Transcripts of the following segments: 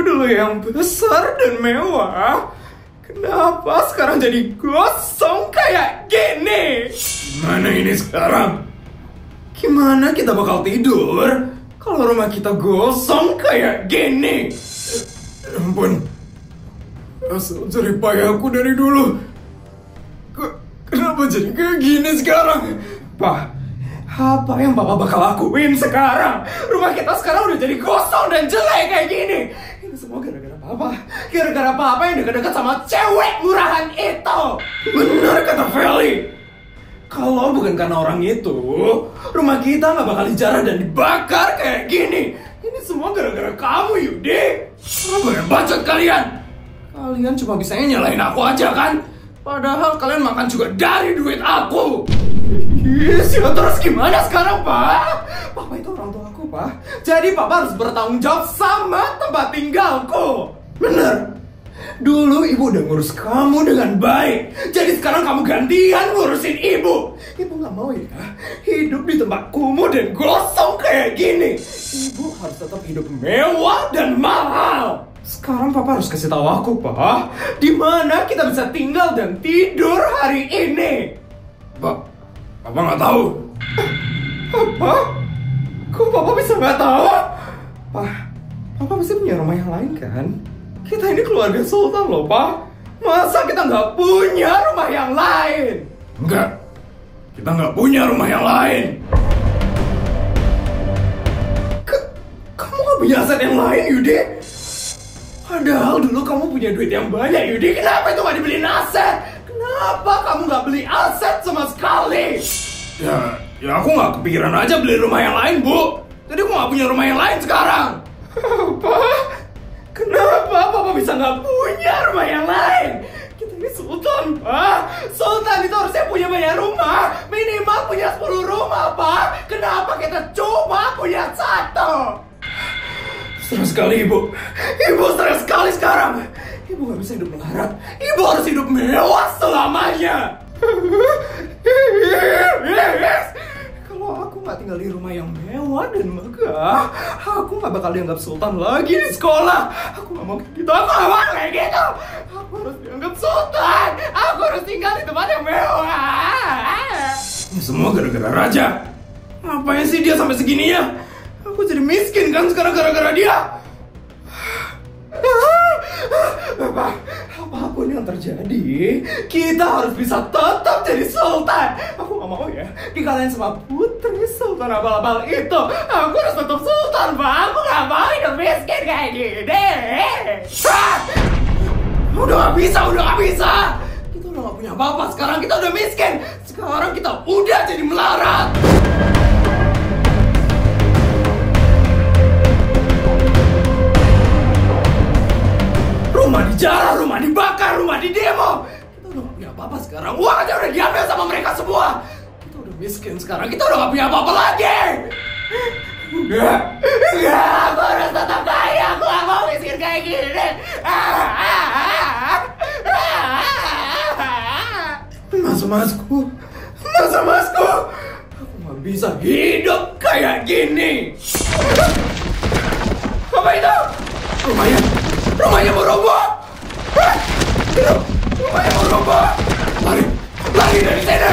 dulu yang besar dan mewah. Kenapa sekarang jadi gosong kayak gini? Gimana ini sekarang? Gimana kita bakal tidur kalau rumah kita gosong kayak gini? Ampun, asal jerih payah aku dari dulu. Kenapa jadi kayak gini sekarang? Pak, apa yang Papa bakal lakuin sekarang? Rumah kita sekarang udah jadi gosong dan jelek kayak gini. Ini semua gara-gara Papa. Gara-gara Papa yang dekat-dekat sama cewek murahan itu. Benar kata Feli. Kalau bukan karena orang itu, rumah kita nggak bakal dijarah dan dibakar kayak gini. Ini semua gara-gara kamu, Yudi. Apa yang bacot kalian? Kalian cuma bisanya nyalain aku aja kan? Padahal kalian makan juga dari duit aku. Yes, ya terus gimana sekarang, Pak? Papa itu orang tua aku, Pak. Jadi Papa harus bertanggung jawab sama tempat tinggalku. Bener. Dulu ibu udah ngurus kamu dengan baik. Jadi sekarang kamu gantian ngurusin ibu. Ibu gak mau ya hidup di tempat kumuh dan gosong kayak gini. Ibu harus tetap hidup mewah dan mahal. Sekarang Papa harus kasih tahu aku, Pak, di mana kita bisa tinggal dan tidur hari ini. Papa nggak tahu. Apa? Kok Papa bisa nggak tahu? Pak, Papa pasti punya rumah yang lain kan? Kita ini keluarga Sultan loh, Pak. Masa kita nggak punya rumah yang lain? Enggak, kita nggak punya rumah yang lain. Kamu nggak punya aset yang lain, Yudi? Padahal dulu kamu punya duit yang banyak, Yudi. Kenapa itu nggak dibeliin aset? Kenapa kamu nggak beli aset sama sekali? Ya aku nggak kepikiran aja beli rumah yang lain, Bu. Jadi aku nggak punya rumah yang lain sekarang. Apa? Kenapa Papa bisa nggak punya rumah yang lain? Kita ini Sultan, Pak. Sultan itu harusnya punya banyak rumah. Minimal punya 10 rumah, Pak. Kenapa kita cuma punya 1? Stres sekali, Ibu. Ibu stres sekali sekarang. Ibu gak bisa hidup melarat. Ibu harus hidup mewah selamanya. Kalau aku gak tinggal di rumah yang mewah dan megah, aku gak bakal dianggap Sultan lagi di sekolah. Aku gak mau kayak gitu. Aku gak mau kayak gitu. Aku harus dianggap Sultan. Aku harus tinggal di tempat yang mewah. Ini semua gara-gara Raja. Ngapain sih dia sampai segininya? Aku jadi miskin kan sekarang gara-gara dia. Bapak, apapun yang terjadi, kita harus bisa tetap jadi Sultan. Aku gak mau ya dikalahin sama putri Sultan abal-abal itu. Aku harus tetap Sultan, Pak. Aku gak mau hidup miskin kayak gini. Udah gak bisa. Kita udah gak punya apa-apa. Sekarang kita udah miskin. Sekarang kita udah jadi melarat. Rumah dijarah, rumah dibakar, rumah didemo. Kita udah gak punya apa-apa sekarang. Uang aja udah diambil sama mereka semua. Kita udah miskin sekarang. Kita udah gak punya apa-apa lagi. Enggak, aku harus tetap kaya. Aku gak mau miskin kayak gini. Mas-masku, aku gak bisa hidup kayak gini. Apa itu? Rumahnya mau roboh. Rumahnya mau roboh. Lari dari sini.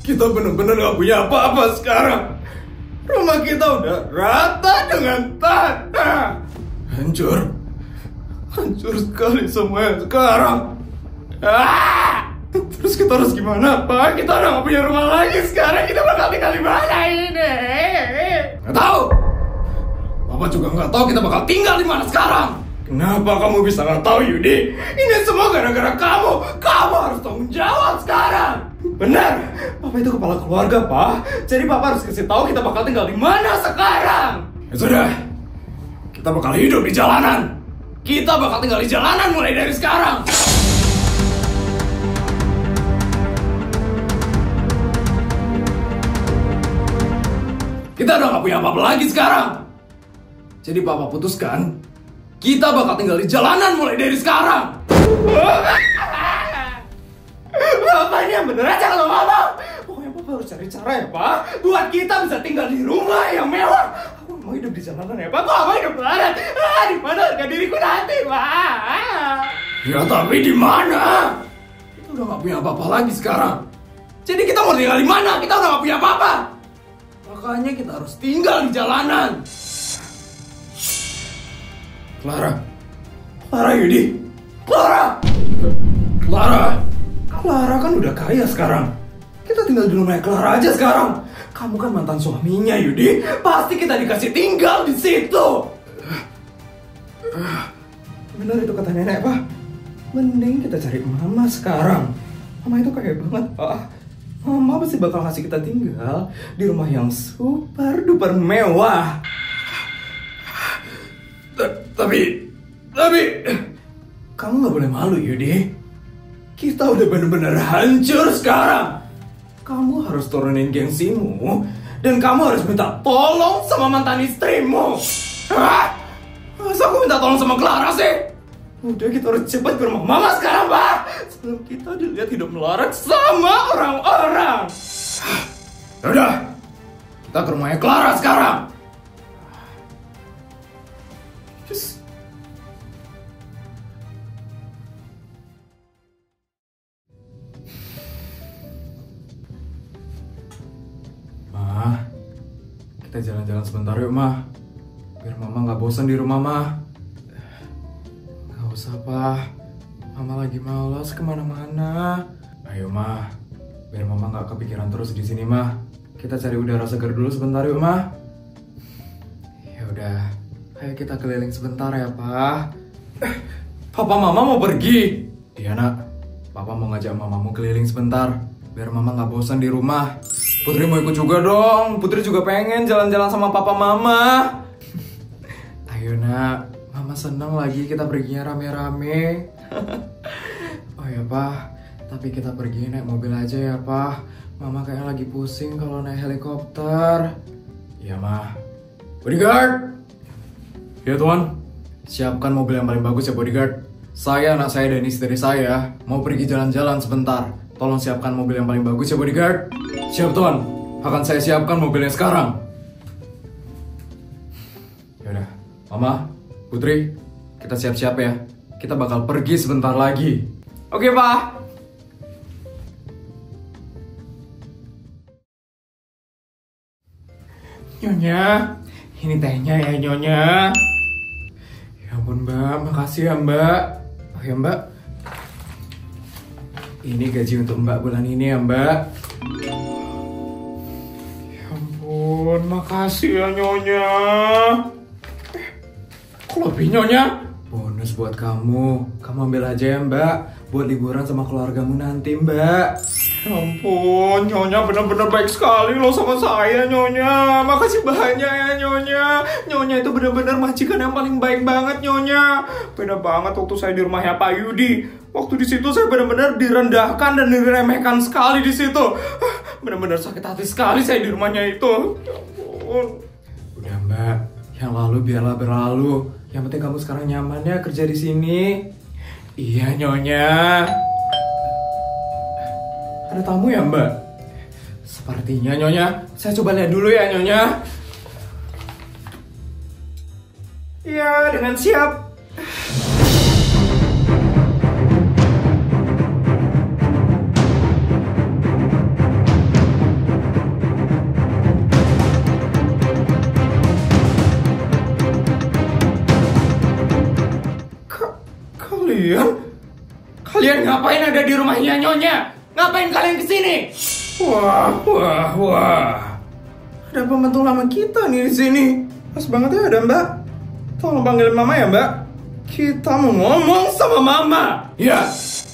Kita benar-benar gak punya apa-apa sekarang. Rumah kita udah rata dengan tanah. Hancur sekali semuanya sekarang. Terus kita harus gimana, Pak? Kita udah gak punya rumah lagi sekarang. Kita bakal tinggal di mana ini? Gak tahu. Papa juga gak tahu kita bakal tinggal di mana sekarang. Kenapa kamu bisa gak tahu, Yudi? Ini semua gara-gara kamu. Kamu harus tanggung jawab sekarang. Benar. Papa Papa itu kepala keluarga, Pak. Jadi Papa harus kasih tahu kita bakal tinggal di mana sekarang. Ya sudah, kita bakal hidup di jalanan. Kita bakal tinggal di jalanan mulai dari sekarang. Kita udah gak punya apa-apa lagi sekarang. Jadi Papa putuskan, kita bakal tinggal di jalanan mulai dari sekarang. Bapak ini yang bener aja kalau ngomong. Pokoknya Papa harus cari cara ya, Pak, buat kita bisa tinggal di rumah yang mewah. Aku mau hidup di jalanan ya, Pak. Aku mau hidup melarat. Di mana harga diriku nanti, Pak? Ya tapi di mana? Kita udah gak punya apa-apa lagi sekarang. Jadi kita mau tinggal di mana? Kita udah gak punya apa-apa. Makanya kita harus tinggal di jalanan. Clara Yudi, Clara kan udah kaya sekarang. Kita tinggal di rumahnya Clara aja sekarang. Kamu kan mantan suaminya, Yudi. Pasti kita dikasih tinggal di situ. Benar itu kata nenek, Pak. Mending kita cari Mama sekarang. Mama itu kaya banget, Pak. Mama pasti bakal ngasih kita tinggal di rumah yang super duper mewah. Tapi kamu gak boleh malu, Yudi. Kita udah bener-bener hancur sekarang. Kamu harus turunin gengsimu. Dan kamu harus minta tolong sama mantan istrimu. Hah? Masa aku minta tolong sama Clara sih? Udah, kita harus cepat ke rumah Mama sekarang, Pak. Sebelum kita dilihat hidup melarat sama orang-orang. Udah, kita ke rumahnya Clara sekarang. Kita jalan-jalan sebentar yuk, Ma. Biar Mama gak bosan di rumah, Ma. Gak usah, Pa. Mama lagi malas kemana-mana. Ayo, Ma. Biar Mama gak kepikiran terus di sini, Ma. Kita cari udara segar dulu sebentar yuk, Ma. Ya udah, ayo kita keliling sebentar ya, Pa. Papa Mama mau pergi. Iya, Nak. Papa mau ngajak Mamamu keliling sebentar. Biar Mama gak bosan di rumah. Putri mau ikut juga dong. Putri juga pengen jalan-jalan sama Papa Mama. Ayo, Nak. Mama seneng lagi kita perginya rame-rame. Oh ya, Pak. Tapi kita pergi naik mobil aja ya, Pak. Mama kayak lagi pusing kalau naik helikopter. Iya, Ma. Bodyguard. Ya, Tuan. Siapkan mobil yang paling bagus ya, Bodyguard. Saya, anak saya, dan istri saya mau pergi jalan-jalan sebentar. Tolong siapkan mobil yang paling bagus ya, Bodyguard. Siap, Tuan. Akan saya siapkan mobilnya sekarang. Yaudah, Mama, Putri, kita siap-siap ya. Kita bakal pergi sebentar lagi. Oke, Pak. Nyonya, ini tehnya ya, Nyonya. Ya ampun, Mbak. Makasih ya, Mbak. Oh ya, Mbak. Ini gaji untuk Mbak bulan ini ya, Mbak. Ya ampun, makasih ya, Nyonya. Kok lebih, Nyonya? Bonus buat kamu. Kamu ambil aja ya, Mbak. Buat liburan sama keluargamu nanti, Mbak. Ya ampun, Nyonya bener-bener baik sekali loh sama saya, Nyonya. Makasih banyak ya, Nyonya. Nyonya itu bener-bener majikan yang paling baik banget, Nyonya. Beda banget waktu saya di rumahnya Pak Yudi. Waktu di situ saya benar-benar direndahkan dan diremehkan sekali di situ. Benar-benar sakit hati sekali saya di rumahnya itu. Ya ampun. Udah, Mbak, yang lalu biarlah berlalu. Yang penting kamu sekarang nyaman ya kerja di sini. Iya, Nyonya. Ada tamu ya, Mbak? Sepertinya, Nyonya. Saya coba lihat dulu ya, Nyonya. Iya, dengan siap. Kalian ngapain ada di rumahnya Nyonya? Ngapain kalian kesini? Wah. Ada pembantu lama kita nih di sini. Pas banget ya ada Mbak. Tolong panggilin Mama ya, Mbak. Kita mau ngomong sama Mama. Ya,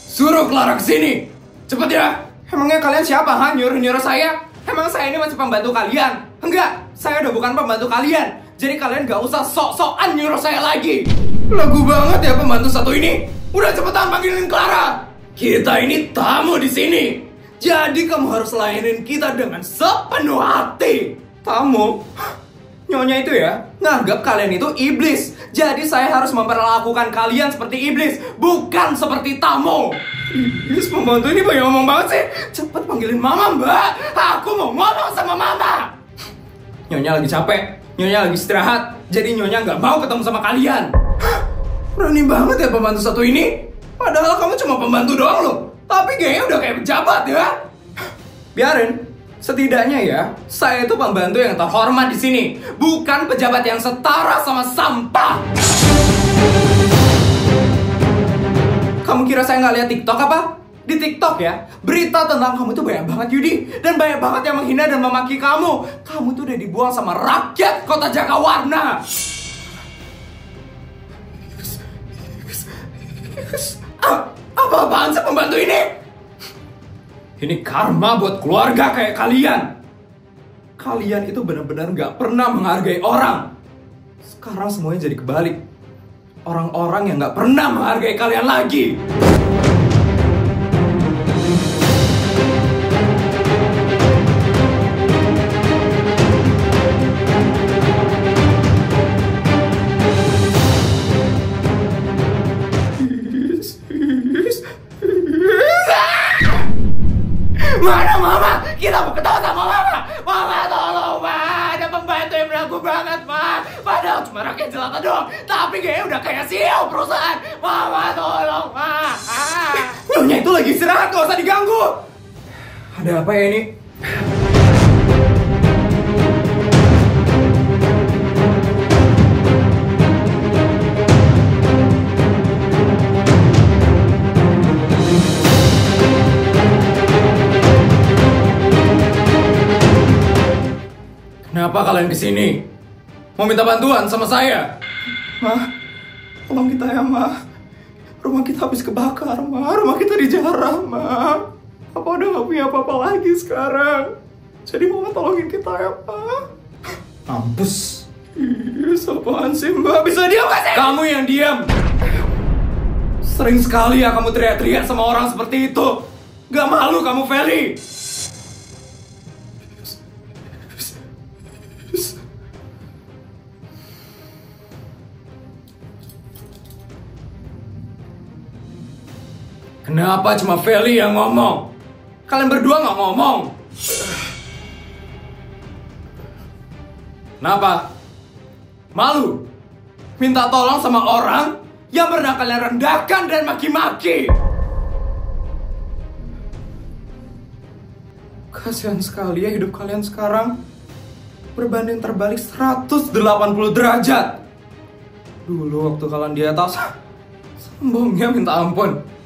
suruh Clara kesini. Cepet ya. Emangnya kalian siapa, ha? Nyuruh-nyuruh saya? Emang saya ini masih pembantu kalian? Enggak, saya udah bukan pembantu kalian. Jadi kalian gak usah sok-sokan nyuruh saya lagi. Lagu banget ya pembantu satu ini. Udah cepetan panggilin Clara. Kita ini tamu di sini. Jadi kamu harus layanin kita dengan sepenuh hati. Tamu? Nyonya itu ya, nganggap kalian itu iblis. Jadi saya harus memperlakukan kalian seperti iblis, bukan seperti tamu. Iblis, pembantu ini banyak ngomong banget sih. Cepet panggilin mama, mbak. Aku mau ngomong sama mama. Nyonya lagi capek, Nyonya lagi istirahat. Jadi Nyonya nggak mau ketemu sama kalian. Berani banget ya pembantu satu ini. Padahal kamu cuma pembantu doang loh. Tapi kayaknya udah kayak pejabat ya. Biarin. Setidaknya ya, saya itu pembantu yang terhormat di sini, bukan pejabat yang setara sama sampah. Kamu kira saya nggak lihat TikTok apa? Di TikTok ya, berita tentang kamu itu banyak banget, Yudi, dan banyak banget yang menghina dan memaki kamu. Kamu tuh udah dibuang sama rakyat kota Jakawarna. Apa-apaan sih pembantu ini? Ini karma buat keluarga kayak kalian. Kalian itu benar-benar gak pernah menghargai orang. Sekarang semuanya jadi kebalik. Orang-orang yang gak pernah menghargai kalian lagi. Mana mama? Kita mau ketemu sama mama. Mama tolong, ma. Ada pembantu yang belagu banget, ma. Padahal cuma rakyat jelata doang, tapi kayaknya udah kayak CEO perusahaan. Mama tolong, ma. Nyonya itu lagi istirahat, gak usah diganggu. Ada apa ya ini? Kenapa kalian kesini? Mau minta bantuan sama saya? Ma, tolong kita ya, Ma. Rumah kita habis kebakar, Ma. Rumah kita dijarah, Ma. Papa udah gak punya apa-apa lagi sekarang. Jadi Mama tolongin kita ya, Ma. Mampus. Apaan sih, Mbak? Bisa diam gak sih? Kamu yang diam. Sering sekali ya kamu teriak-teriak sama orang seperti itu. Gak malu kamu, Feli? Kenapa cuma Feli yang ngomong? Kalian berdua nggak ngomong? Kenapa? Malu? Minta tolong sama orang yang pernah kalian rendahkan dan maki-maki? Kasihan sekali ya hidup kalian sekarang. Berbanding terbalik 180 derajat. Dulu waktu kalian di atas, sombongnya minta ampun.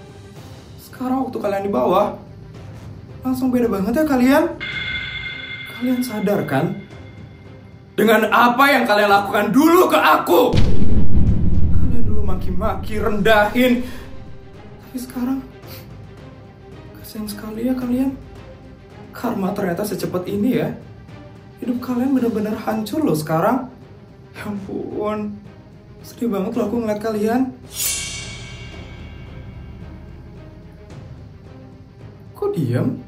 Sekarang waktu kalian di bawah, langsung beda banget ya kalian. Kalian sadar kan? Dengan apa yang kalian lakukan dulu ke aku. Kalian dulu maki-maki, rendahin. Tapi sekarang, kasihan sekali ya kalian. Karma ternyata secepat ini ya. Hidup kalian benar-benar hancur loh sekarang. Ya ampun, sedih banget loh aku ngeliat kalian. Diam?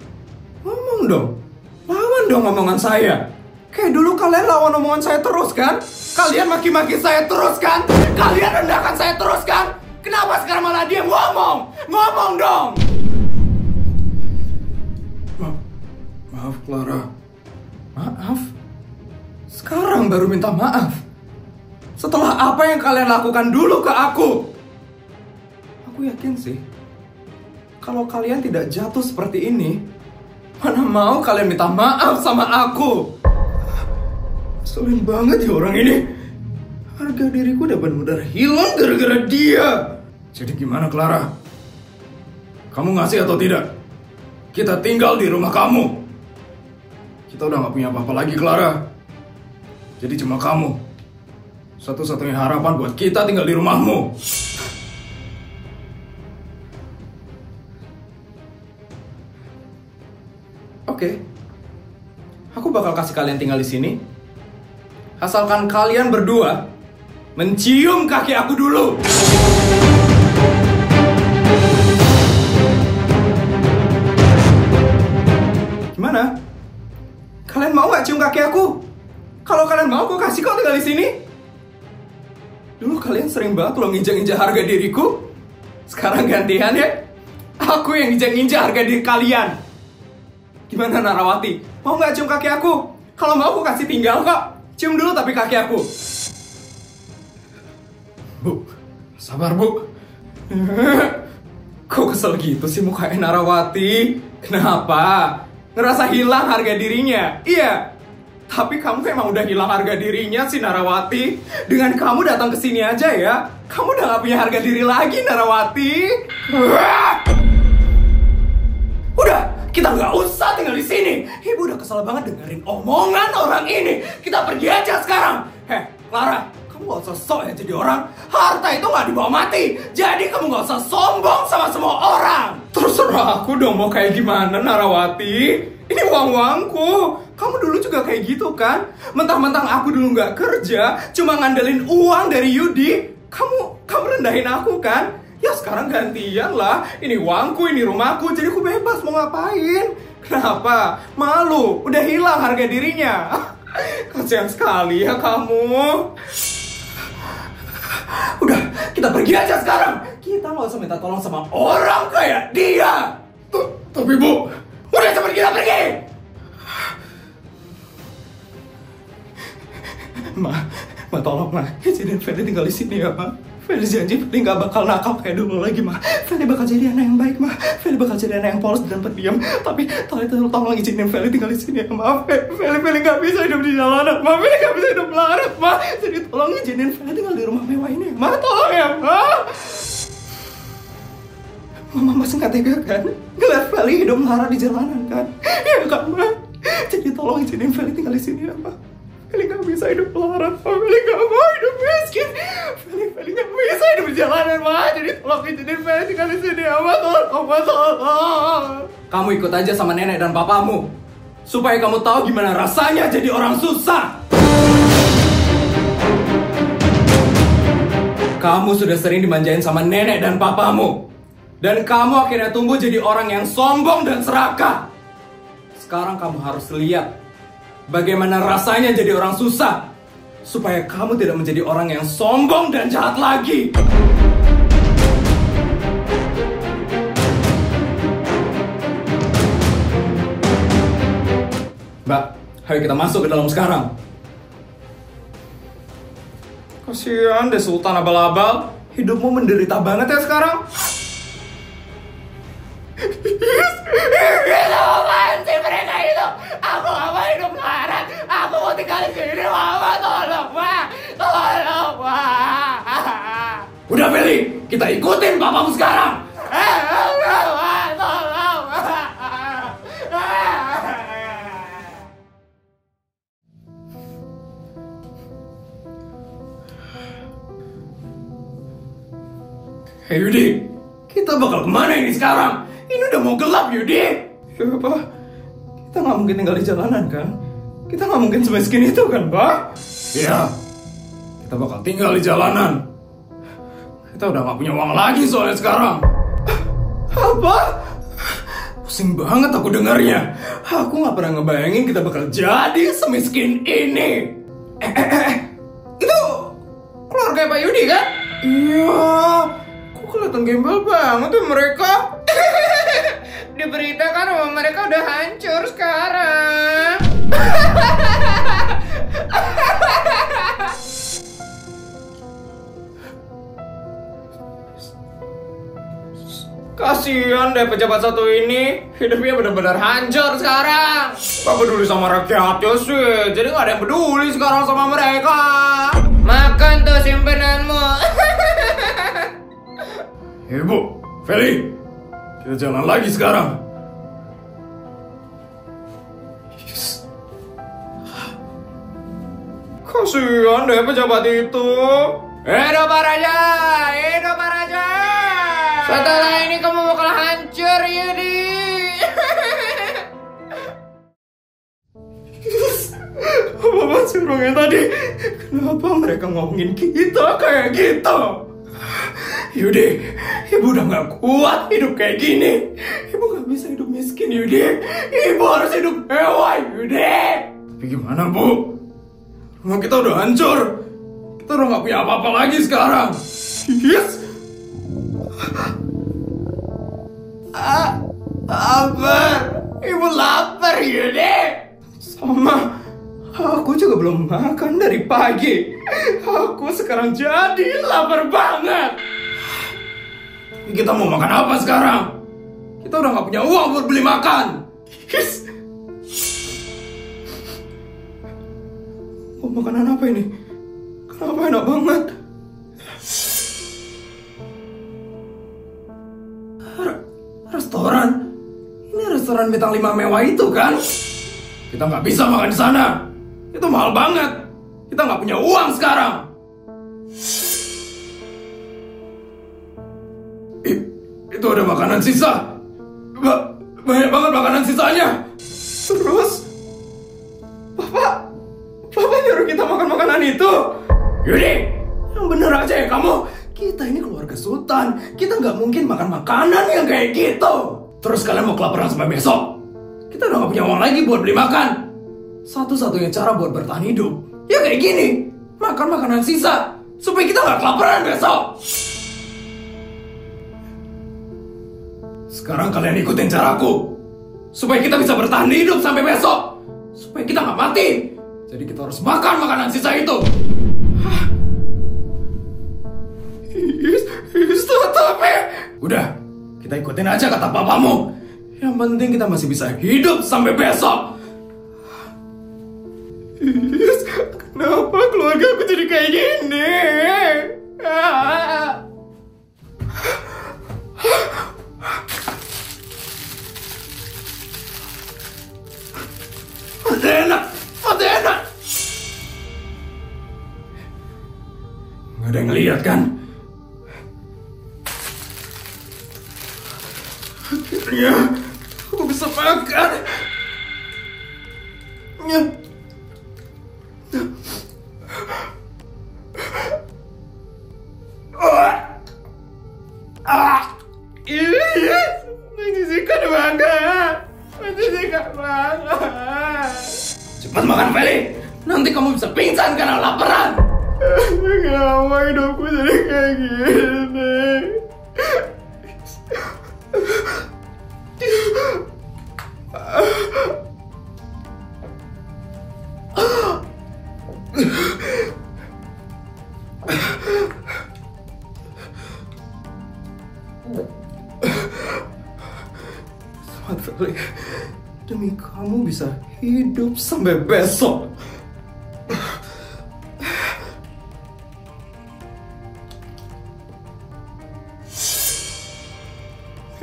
Ngomong dong. Lawan dong omongan saya. Kayak dulu kalian lawan omongan saya terus kan? Kalian maki-maki saya terus kan? Kalian rendahkan saya terus kan? Kenapa sekarang malah diam? Ngomong! Ngomong dong! Maaf Clara. Maaf? Sekarang baru minta maaf? Setelah apa yang kalian lakukan dulu ke aku? Aku yakin sih, kalau kalian tidak jatuh seperti ini, mana mau kalian minta maaf sama aku? Sulit banget ya orang ini. Harga diriku udah benar-benar hilang gara-gara dia. Jadi gimana Clara? Kamu ngasih atau tidak? Kita tinggal di rumah kamu. Kita udah gak punya apa-apa lagi Clara. Jadi cuma kamu. Satu-satunya harapan buat kita tinggal di rumahmu. bakal kasih kalian tinggal di sini. Asalkan kalian berdua mencium kaki aku dulu. Gimana? Kalian mau nggak cium kaki aku? Kalau kalian mau, aku kasih kok tinggal di sini. Dulu kalian sering banget loh nginjak-nginjak harga diriku. Sekarang gantian ya. Aku yang nginjak-nginjak harga diri kalian. Gimana Narawati? Mau nggak cium kaki aku? Kalau mau aku kasih tinggal kok. Cium dulu tapi kaki aku. Bu, sabar bu. Kok kesel gitu sih mukanya Narawati? Kenapa? Ngerasa hilang harga dirinya? Iya. Tapi kamu emang udah hilang harga dirinya sih Narawati. Dengan kamu datang ke sini aja ya, kamu udah gak punya harga diri lagi Narawati. Udah, kita nggak usah tinggal di sini. Ibu udah kesal banget dengerin omongan orang ini. Kita pergi aja sekarang. Clara, kamu gak usah sok ya jadi orang. Harta itu gak dibawa mati. Jadi kamu gak usah sombong sama semua orang. Terserah aku dong mau kayak gimana Narawati. Ini uang-uangku. Kamu dulu juga kayak gitu kan? Mentang-mentang aku dulu gak kerja, cuma ngandelin uang dari Yudi. Kamu rendahin aku kan? Ya sekarang gantian lah. Ini uangku, ini rumahku, jadi aku bebas mau ngapain. Kenapa? Malu, udah hilang harga dirinya. Kasihan sekali ya kamu. Udah, kita pergi aja sekarang. Kita nggak usah minta tolong sama orang kayak dia. Tapi bu, udah cepet kita pergi. Ma tolong ma, izinin Feli tinggal di sini ya ma. Feli janji Feli nggak bakal nakal kayak dulu lagi ma. Feli bakal jadi anak yang baik ma. Feli bakal jadi anak yang polos dan pendiam. Tapi tolong izinin Feli tinggal di sini ya ma. Feli nggak bisa hidup di jalanan ma. Feli nggak bisa hidup melarat ma. Jadi tolong izinin Feli tinggal di rumah mewah ini ma. Tolong ya ma. Mama masih nggak tega kan? Ngeliat Feli hidup melarat di jalanan kan? Ya kan ma. Jadi tolong izinin Feli tinggal di sini ya ma. Feli gak bisa hidup melarat, Feli gak mau hidup miskin. Feli gak bisa hidup di jalanan, ma. Jadi tolong izinin Feli tinggal di sini, ma. Tolong. Kamu ikut aja sama nenek dan papamu, supaya kamu tahu gimana rasanya jadi orang susah. Kamu sudah sering dimanjain sama nenek dan papamu, dan kamu akhirnya tumbuh jadi orang yang sombong dan serakah. Sekarang kamu harus lihat bagaimana rasanya jadi orang susah, supaya kamu tidak menjadi orang yang sombong dan jahat lagi. Mbak, ayo kita masuk ke dalam sekarang. Kasihan deh Sultan abal-abal, hidupmu menderita banget ya sekarang. Itu apaan sih mereka itu? Aku gak mau hidup melarat. Aku mau tinggal di sini, mama. Tolong, ma. Tolong, ma. Udah, Feli. Kita ikutin papamu sekarang. Tolong, ma. Tolong, ma. Hei Yudi, kita bakal kemana ini sekarang? Ini udah mau gelap Yudi. Ya Pak, kita nggak mungkin tinggal di jalanan kan? Kita nggak mungkin semiskin itu kan Pak? Iya, kita bakal tinggal di jalanan. Kita udah nggak punya uang lagi soalnya sekarang. Apa? Pusing banget aku dengarnya. Aku nggak pernah ngebayangin kita bakal jadi semiskin ini. Itu keluarga Pak Yudi kan? Iya. Kok kelihatan gembel banget tuh mereka? Di berita kan rumah mereka udah hancur sekarang. Kasihan deh pejabat satu ini, hidupnya benar-benar hancur sekarang. Gak peduli sama rakyatnya sih, jadi gak ada yang peduli sekarang sama mereka. Makan tuh simpenanmu. Ibu, Feli, kita jalan lagi sekarang. Yes. Kasihan deh pejabat itu. Hidup Pak Raja, hidup Pak Raja. Setelah ini kamu bakal hancur, Yudi. Apa sih orangnya tadi? Kenapa mereka ngomongin kita kayak gitu? Yudi, ibu udah gak kuat hidup kayak gini. Ibu gak bisa hidup miskin, Yudi. Ibu harus hidup mewah, Yudi. Tapi gimana, Bu? Rumah kita udah hancur. Kita udah gak punya apa-apa lagi sekarang. Yes. Lapar. Ibu lapar, Yudi. Sama. Aku juga belum makan dari pagi. Aku sekarang jadi lapar banget. Kita mau makan apa sekarang? Kita udah gak punya uang buat beli makan. Yes. Mau makanan apa ini? Kenapa enak banget? Restoran? Ini restoran bintang 5 mewah itu kan? Kita nggak bisa makan di sana. Itu mahal banget. Kita nggak punya uang sekarang. Itu ada makanan sisa. Banyak banget makanan sisanya. Terus, Bapak nyuruh kita makan makanan itu. Yudi, yang bener aja ya kamu. Kita ini keluarga sultan. Kita nggak mungkin makan makanan yang kayak gitu. Terus kalian mau kelaparan sampai besok? Kita udah gak punya uang lagi buat beli makan. Satu-satunya cara buat bertahan hidup ya kayak gini. Makan makanan sisa supaya kita gak kelaparan besok. Sekarang kalian ikutin caraku supaya kita bisa bertahan hidup sampai besok. Supaya kita gak mati. Jadi kita harus makan makanan sisa itu. Tapi udah, kita ikutin aja kata papamu. Yang penting kita masih bisa hidup sampai besok. Kenapa keluarga aku jadi kayak gini? Mati enak. Nggak ada yang ngeliat kan? Akhirnya aku bisa makan. Menjijikan banget. Cepat makan, Feli. Nanti kamu bisa pingsan karena laparan. Kenapa hidupku jadi kayak gini? Selamat, Feli. Demi kamu bisa hidup sampai besok.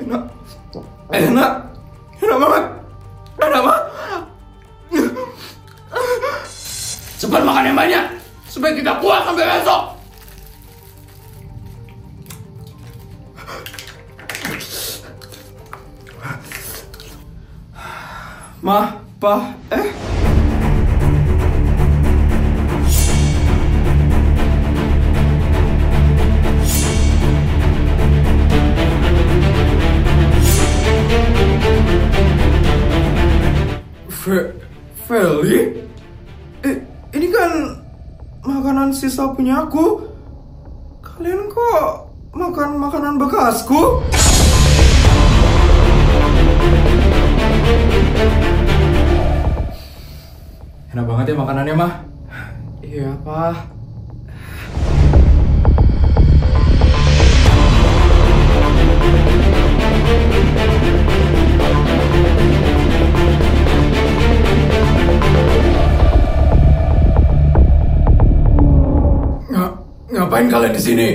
Enak banget. Cepat makan yang banyak supaya kita kuat sampai besok. Ma, Pa, Feli? Ini kan makanan sisa punya aku. Kalian kok makan makanan bekasku? Enak banget ya makanannya, Mah. Iya, Pa. Ngapain kalian di sini?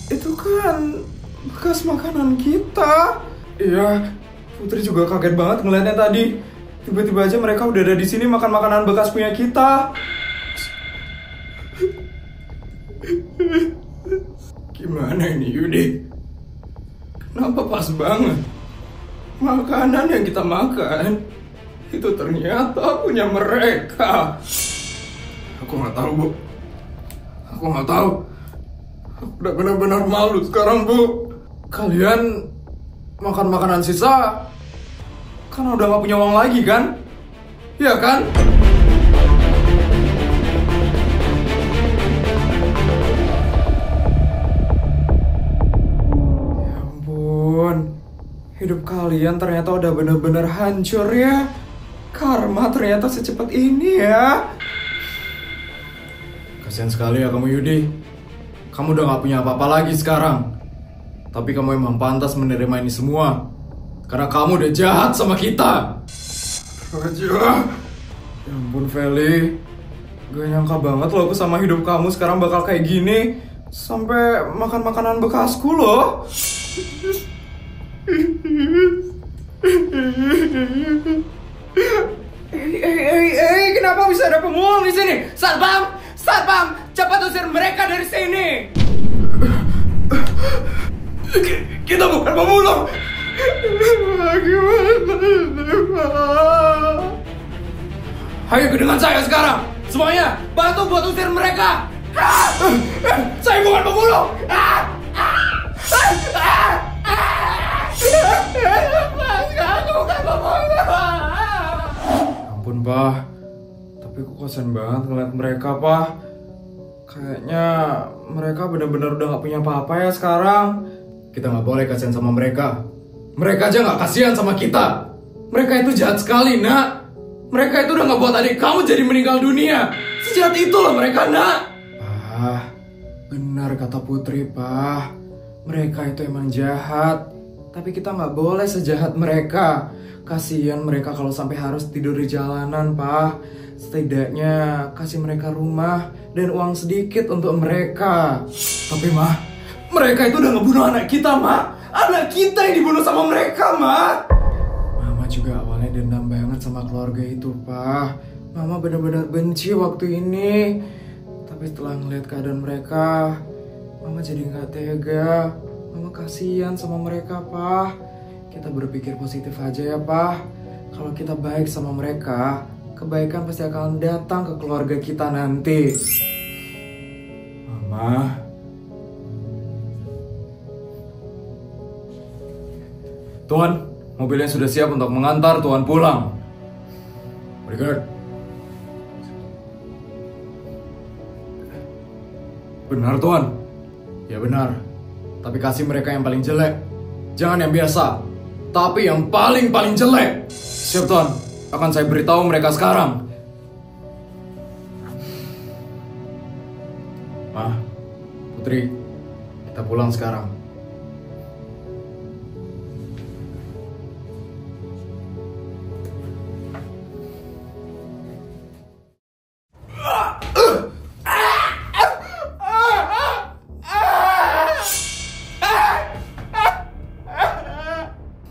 Itu kan bekas makanan kita. Iya, Putri juga kaget banget ngeliatnya tadi. Tiba-tiba aja mereka udah ada di sini makan makanan bekas punya kita. Gimana ini, Yudi? Kenapa pas banget? Makanan yang kita makan itu ternyata punya mereka. Aku nggak tahu, Bu. Aku nggak tahu. Aku udah benar-benar malu sekarang, Bu. Kalian makan makanan sisa karena udah nggak punya uang lagi kan? Iya kan? Ya ampun, hidup kalian ternyata udah bener-bener hancur ya. Karma ternyata secepat ini ya. Kasian sekali ya kamu, Yudi. Kamu udah gak punya apa-apa lagi sekarang. Tapi kamu emang pantas menerima ini semua. Karena kamu udah jahat sama kita. Raja. Ya ampun, Feli. Gak nyangka banget loh aku sama hidup kamu sekarang bakal kayak gini. Sampai makan makanan bekasku loh. Kenapa bisa ada pemulung di sini? Satpam! Satpam! Cepat usir mereka dari sini! Kita bukan pemulung! Ayo dengan saya sekarang! Semuanya, bantu buat usir mereka! Saya bukan pemulung! Aku bukan pemulung! Ampun, Pak. Tapi kok kasian banget ngeliat mereka, Pak. Kayaknya mereka benar-benar udah gak punya apa-apa ya sekarang. Kita gak boleh kasihan sama mereka. Mereka aja gak kasihan sama kita. Mereka itu jahat sekali, Nak. Mereka itu udah gak buat adik kamu jadi meninggal dunia. Sejahat itu loh mereka, Nak. Pak, benar kata Putri, Pak. Mereka itu emang jahat. Tapi kita gak boleh sejahat mereka. Kasihan mereka kalau sampai harus tidur di jalanan, Pak. Setidaknya kasih mereka rumah dan uang sedikit untuk mereka. Tapi, Mah, mereka itu udah ngebunuh anak kita, Mah. Anak kita yang dibunuh sama mereka, Mah. Mama juga awalnya dendam banget sama keluarga itu, Pak. Mama benar-benar benci waktu ini. Tapi setelah ngeliat keadaan mereka, Mama jadi gak tega. Mama kasihan sama mereka, Pak. Kita berpikir positif aja ya, Pak. Kalau kita baik sama mereka, kebaikan pasti akan datang ke keluarga kita nanti. Mama. Tuan, mobilnya sudah siap untuk mengantar Tuan pulang. Bodyguard. Benar, Tuan. Ya benar. Tapi kasih mereka yang paling jelek. Jangan yang biasa. Tapi yang paling jelek. Siap, Tuan. Akan saya beritahu mereka sekarang. Ma, Putri, kita pulang sekarang.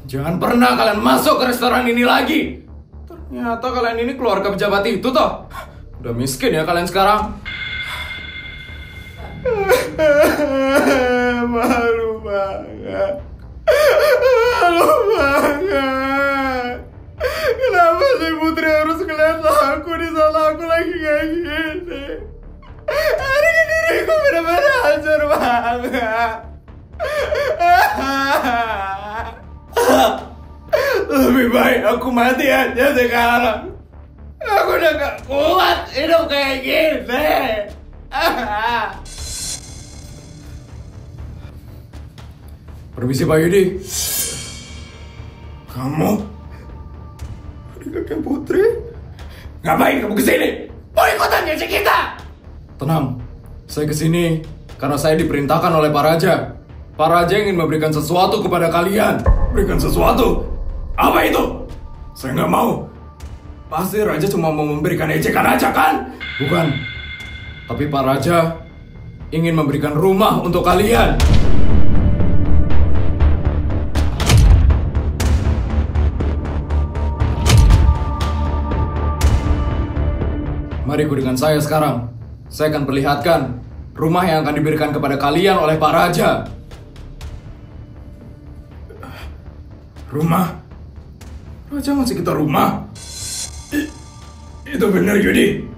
Jangan pernah kalian masuk ke restoran ini lagi. Ternyata kalian ini keluarga pejabat itu toh. Udah miskin ya kalian sekarang. Malu banget. Malu banget. Kenapa sih Putri harus ngeliat aku di saat aku lagi kayak gini? Hari ini diriku benar-benar hancur banget. Lebih baik aku mati aja sekarang. Aku udah gak kuat hidup kayak gini. Permisi, Pak Yudi. Kamu? Adik-adik Putri? Ngapain kamu kesini? Mau ikutan ngecek kita? Tenang, saya kesini karena saya diperintahkan oleh Pak Raja. Pak Raja ingin memberikan sesuatu kepada kalian. Berikan sesuatu? Apa itu? Saya nggak mau. Pasti Raja cuma mau memberikan ejekan aja kan? Bukan. Tapi Pak Raja ingin memberikan rumah untuk kalian. Mari ikut dengan saya sekarang. Saya akan perlihatkan rumah yang akan diberikan kepada kalian oleh Pak Raja. Rumah? Raja ngasih kita rumah? Itu benar, Yudi?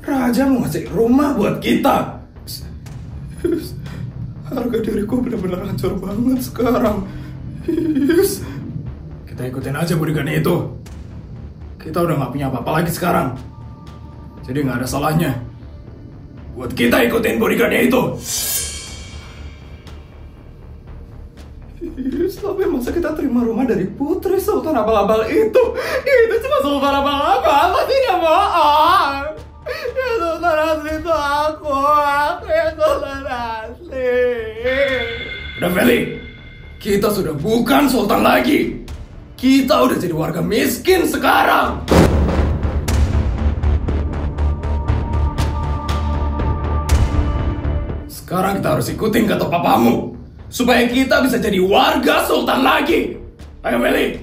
Raja mau ngasih rumah buat kita. Harga diriku benar-benar hancur banget sekarang. Kita ikutin aja bodyguardnya itu. Kita udah gak punya apa-apa lagi sekarang. Jadi gak ada salahnya buat kita ikutin bodyguardnya itu. Tapi masa kita terima rumah dari putri sultan abal-abal itu? Itu cuma sultan abal-abal, apa tidak bohong? Ya sultan asli itu aku ya sultan asli. Udah Feli, kita sudah bukan sultan lagi. Kita udah jadi warga miskin sekarang. Sekarang kita harus ikutin kata papamu supaya kita bisa jadi warga sultan lagi. Ayo Meli.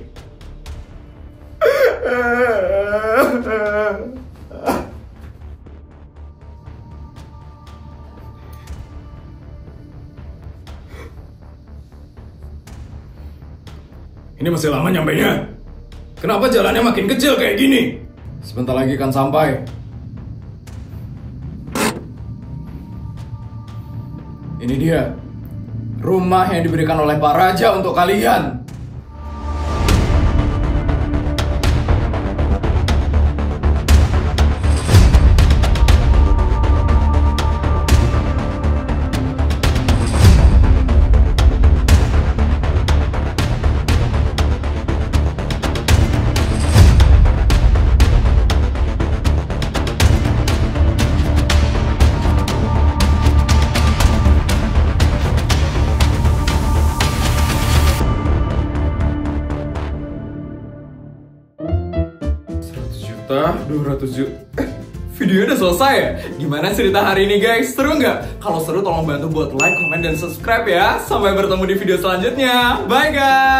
Ini masih lama nyampainya. Kenapa jalannya makin kecil kayak gini? Sebentar lagi kan sampai. Ini dia rumah yang diberikan oleh Pak Raja untuk kalian. Juta, 200 juta. Videonya udah selesai ya? Gimana cerita hari ini guys? Seru nggak? Kalau seru tolong bantu buat like, comment, dan subscribe ya. Sampai bertemu di video selanjutnya. Bye guys!